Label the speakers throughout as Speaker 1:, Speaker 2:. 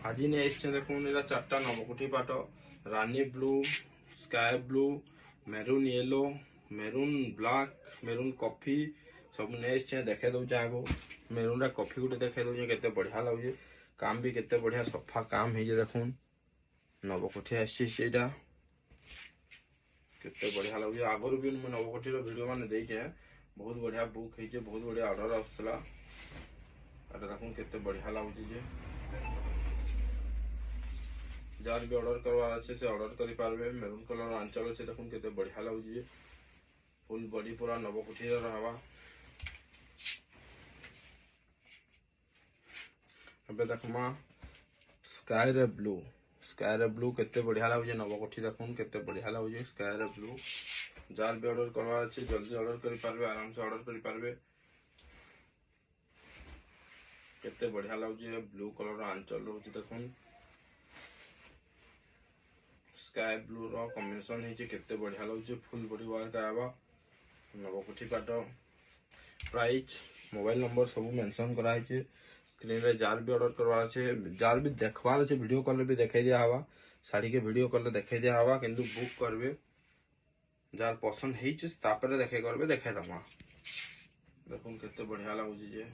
Speaker 1: आज नहीं आसचे देखुन एटा चारटा नवकोठी पाट रानी blue, sky blue, maroon yellow, maroon black, maroon coffee सब नहीं आसचे देखे दउचे आगो। मेरून कॉफी गोटे देखे दउचे केते बढ़िया लागे, काम भी केते बढ़िया सफा काम है देखुन नवकोठी आसी सेटा केते बढ़िया लागे। आगुरी भी नवकोठी वीडियो मान देखे बहुत बढ़िया बुक है, बहुत बढ़िया ऑर्डर आसला देखुन केते बढ़िया लागे। जार भी ऑर्डर करवार अच्छे से ऑर्डर करि पारबे। मेरून कलर आंचल अच्छे देखुन केते बढ़िया लागे, फुल बॉडी पूरा नवकोठी रहवा। अबे देखमा स्काई रे ब्लू, स्काई रे ब्लू केते बढ़िया लागे नवकोठी देखुन केते बढ़िया लागे स्काई रे ब्लू। जार भी ऑर्डर करवार अच्छे जल्दी ऑर्डर करि पारबे, आराम से ऑर्डर करि पारबे। केते बढ़िया लागे ब्लू कलर आंचल रहउची देखुन स्काई ब्लू रो कॉम्बिनेशन है केते बढ़िया लागे, फुल बॉडी वर्क आवा। नवकोठी पाट प्राइस मोबाइल नंबर सब मेंशन करा है स्क्रीन रे। जार भी ऑर्डर करवा छे, जार भी देखवार छे, वीडियो कॉल भी देखाई दिया हवा। साड़ी के वीडियो कॉल देखाई दिया हवा किंतु बुक करबे जार पसंद है तापर देखे करबे देखाई दमा। देखुन केते बढ़िया लागे जे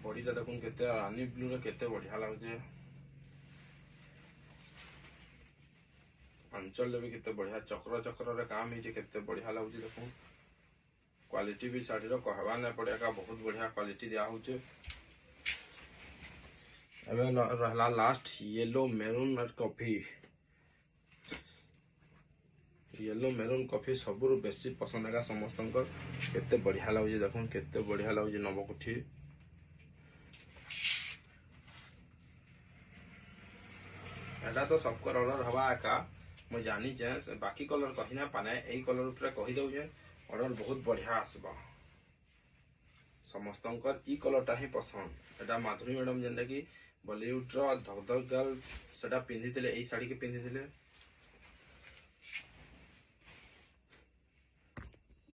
Speaker 1: बॉडीटा देखुन केते रानी ब्लू रे केते बढ़िया लागे। अंचल भी केते बढ़िया चक्र चक्र रे काम है केते बढ़िया लागे देखुन। क्वालिटी भी साड़ी रो कहवा नहीं पड़ेगा, बहुत बढ़िया क्वालिटी दिया होचे। अबे रहला लास्ट येलो मेरून और कॉफी। येलो मेरून कॉफी सबुरु बेसी पसंद है समस्त केते बढ़िया लागे देखुन केते बढ़िया लागे नवकोठी। एटा तो सबकर ऑर्डर हवा एका मैं जानी चे, बाकी कलर कही ना पाने यही कलर ऊपर कही दउचे ऑर्डर बहुत बढ़िया आसबा। समस्तंकर ई कलरटा ही पसंद। एटा माधुरी मैडम जेनटा कि बॉलीवुड रो धक धक गर्ल सेटा पिंधिथिले, एई साड़ी के पिंधिथिले